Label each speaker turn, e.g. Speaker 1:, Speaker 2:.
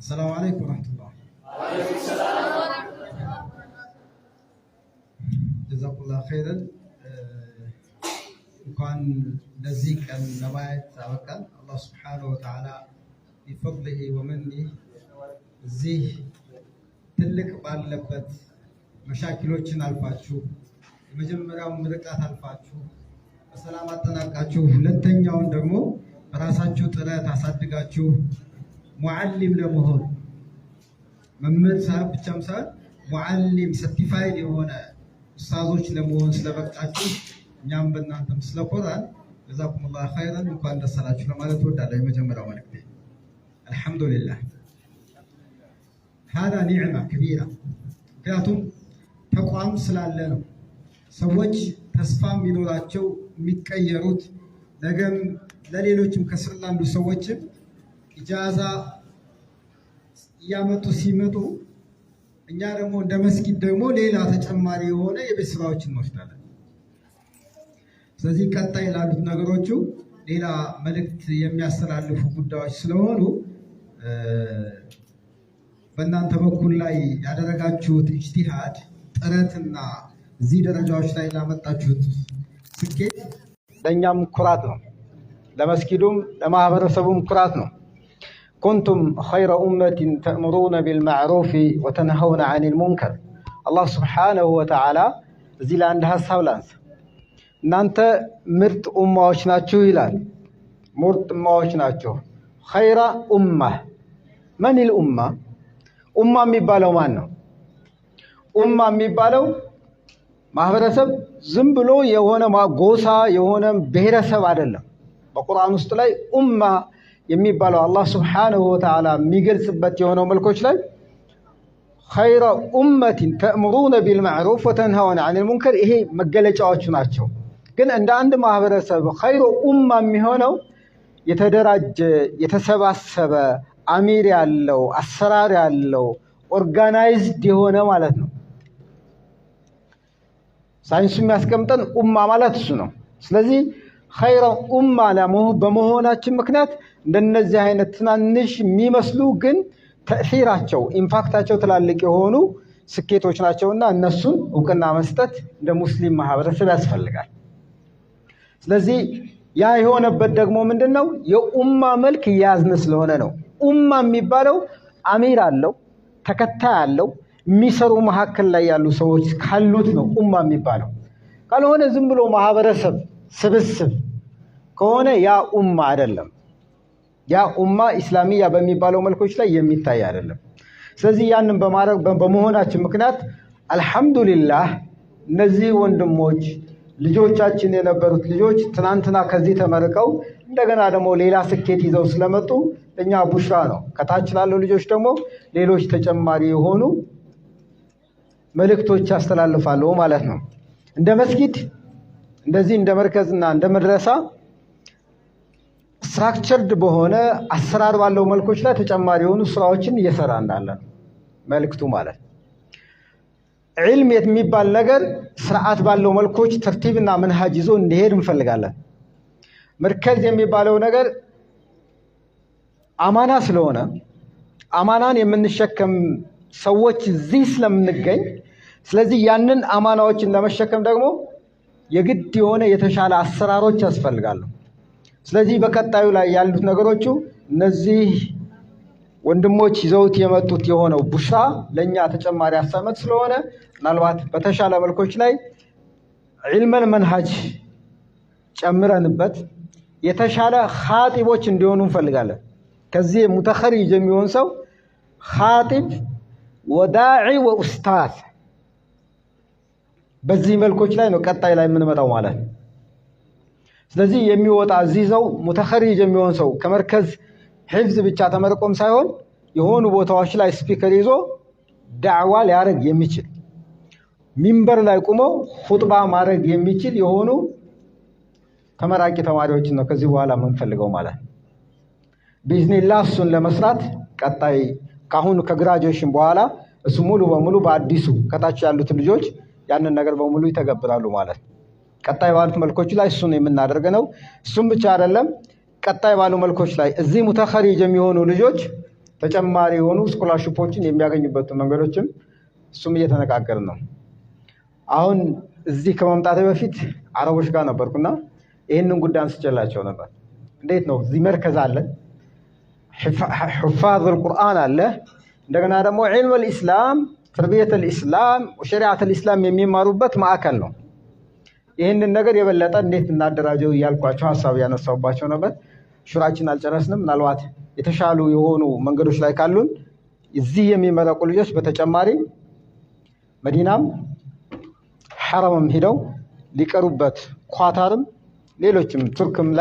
Speaker 1: السلام عليكم ورحمة الله.
Speaker 2: وعليكم السلام ورحمة الله.
Speaker 1: جزاكم الله خيرا. وكان نزيك النوايات وكان الله سبحانه وتعالى بفضله ومنه زيه تلك باللبت مشاكلوችን አልፋችሁ የመጀመሪያው ምርቃት አልፋችሁ በሰላም አጠናቃችሁ ሁለተኛውን ደግሞ በራሳችሁ ጥረት አሳድጋችሁ ሙዓሊም ለመሆን መምህር ሳይሆን ብቻም ሳይሆን ሙዓሊም ሰርቲፋይድ የሆነ ኡስታዞች ለመሆን ስለበቃችሁ እኛም በእናንተም ስለኮራን ጀዛኩሙላህ ኸይረን እንኳን ደስ አላችሁ ለማለት እወዳለሁ። የመጀመሪያው መልእክቴ አልሐምዱሊላህ هذا نعمة كبيرة ምክንያቱም ተቋም ስላለ ነው ሰዎች ተስፋ የሚኖራቸው የሚቀየሩት ነገም ለሌሎችም ከስር ላሉ ሰዎችም ኢጃዛ እያመጡ ሲመጡ እኛ ደግሞ እንደ መስጊድ ደግሞ ሌላ ተጨማሪ የሆነ የቤት ስራዎችን እንወስዳለን። ስለዚህ ቀጣይ ላሉት ነገሮቹ ሌላ መልእክት የሚያስተላልፉ ጉዳዮች ስለሆኑ በእናንተ በኩል ላይ ያደረጋችሁት ኢጅቲሃድ ጥረትና እዚህ ደረጃዎች ላይ ላመጣችሁት ስኬት ለእኛም ኩራት ነው፣ ለመስጊዱም ለማህበረሰቡም ኩራት ነው። ኩንቱም ኸይረ ኡመቲን ተእምሩነ ቢልማዕሩፍ ወተንሀውነ ዐኒል ሙንከር። አላህ ስብሓነሁ ወተዓላ እዚህ ላይ አንድ ሀሳብ ላንሳ። እናንተ ምርጥ ኡማዎች ናችሁ ይላል። ምርጥ ኡማዎች ናቸው። ኸይረ ኡማ መኒል ኡማ? ኡማ የሚባለው ማን ነው? ኡማ የሚባለው ማህበረሰብ ዝም ብሎ የሆነ ጎሳ የሆነ ብሔረሰብ አይደለም። በቁርአን ውስጥ ላይ ኡማ የሚባለው አላህ ስብሓነሁ ወተዓላ የሚገልጽበት የሆነው መልኮች ላይ ኸይረ ኡመቲን ተእምሩነ ቢልማዕሩፍ ወተንሀውነ ዐኒል ሙንከር፣ ይሄ መገለጫዎቹ ናቸው። ግን እንደ አንድ ማህበረሰብ ኸይረ ኡማ የሚሆነው የተደራጀ የተሰባሰበ አሚር ያለው አሰራር ያለው ኦርጋናይዝድ የሆነ ማለት ነው። ሳይንሱ የሚያስቀምጠን ኡማ ማለት እሱ ነው። ስለዚህ ኸይረ ኡማ በመሆናችን ምክንያት እንደነዚህ አይነት ትናንሽ የሚመስሉ ግን ተእሲራቸው ኢምፓክታቸው ትላልቅ የሆኑ ስኬቶች ናቸውና እነሱን እውቅና መስጠት እንደ ሙስሊም ማህበረሰብ ያስፈልጋል። ስለዚህ ያ የሆነበት ደግሞ ምንድነው? የኡማ መልክ እያያዝን ስለሆነ ነው። ኡማ የሚባለው አሚር አለው፣ ተከታይ አለው፣ የሚሰሩ መካከል ላይ ያሉ ሰዎች ካሉት ነው ኡማ የሚባለው። ካልሆነ ዝም ብሎ ማህበረሰብ ስብስብ ከሆነ ያ ኡማ አይደለም። ያ ኡማ ኢስላሚያ በሚባለው መልኮች ላይ የሚታይ አይደለም። ስለዚህ ያንን በመሆናችን ምክንያት አልሐምዱሊላህ እነዚህ ወንድሞች ልጆቻችን የነበሩት ልጆች ትናንትና ከዚህ ተመርቀው እንደገና ደግሞ ሌላ ስኬት ይዘው ስለመጡ እኛ ቡሽራ ነው። ከታች ላለው ልጆች ደግሞ ሌሎች ተጨማሪ የሆኑ መልእክቶች ያስተላልፋሉ ማለት ነው። እንደ መስጊድ እንደዚህ እንደ መርከዝና እንደ መድረሳ ስትራክቸርድ በሆነ አሰራር ባለው መልኮች ላይ ተጨማሪ የሆኑ ስራዎችን እየሰራ እንዳለ ነው መልእክቱ ማለት። ዒልም የሚባል ነገር ስርዓት ባለው መልኮች ተርቲብና መንሃጅ ይዞ እንዲሄድ እንፈልጋለን። መርከዝ የሚባለው ነገር አማና ስለሆነ አማናን የምንሸከም ሰዎች እዚህ ስለምንገኝ፣ ስለዚህ ያንን አማናዎችን ለመሸከም ደግሞ የግድ የሆነ የተሻለ አሰራሮች ያስፈልጋሉ። ስለዚህ በቀጣዩ ላይ ያሉት ነገሮቹ እነዚህ ወንድሞች ይዘውት የመጡት የሆነው ቡሽራ ለኛ ተጨማሪ አሳመት ስለሆነ ምናልባት በተሻለ መልኮች ላይ ዒልመል መንሃጅ ጨምረንበት የተሻለ ኻጢቦች እንዲሆኑ እንፈልጋለን። ከዚህ ሙተኸሪጅ የሚሆን ሰው ኻጢብ ወዳዒ ወኡስታዝ በዚህ መልኮች ላይ ነው ቀጣይ ላይ የምንመጣው ማለት ነው። ስለዚህ የሚወጣ እዚህ ሰው ሙተኸሪጅ የሚሆን ሰው ከመርከዝ ሒፍዝ ብቻ ተመርቆም ሳይሆን የሆኑ ቦታዎች ላይ ስፒከር ይዞ ዳዕዋ ሊያደርግ የሚችል ሚንበር ላይ ቆሞ ኹጥባ ማድረግ የሚችል የሆኑ ተመራቂ ተማሪዎችን ነው ከዚህ በኋላ የምንፈልገው ማለት ነው። ቢዝኒላህ እሱን ለመስራት ቀጣይ ካሁኑ ከግራጁዌሽን በኋላ እሱ ሙሉ በሙሉ በአዲሱ ከታች ያሉት ልጆች ያንን ነገር በሙሉ ይተገብራሉ ማለት ነው። ቀጣይ ባሉት መልኮች ላይ እሱን የምናደርግ ነው። እሱም ብቻ አይደለም፣ ቀጣይ ባሉ መልኮች ላይ እዚህ ሙተኸሪጅ የሚሆኑ ልጆች ተጨማሪ የሆኑ ስኮላርሺፖችን የሚያገኙበትን መንገዶችም እሱም እየተነጋገርን ነው። አሁን እዚህ ከመምጣቴ በፊት አረቦች ጋር ነበርኩና ይህንን ጉዳይ አንስቼላቸው ነበር። እንዴት ነው እዚህ መርከዝ አለ፣ ሑፋዝ አልቁርአን አለ፣ እንደገና ደግሞ ዒልም አልኢስላም፣ ተርቢየት አልኢስላም ወሸሪዓት አልኢስላም የሚማሩበት ማዕከል ነው። ይህንን ነገር የበለጠ እንዴት እናደራጀው እያልኳቸው ሀሳብ ያነሳውባቸው ነበር። ሹራችን አልጨረስንም። ምናልባት የተሻሉ የሆኑ መንገዶች ላይ ካሉን እዚህ የሚመረቁ ልጆች በተጨማሪ መዲናም ሐረምም ሄደው ሊቀሩበት ኳታርም ሌሎችም ቱርክም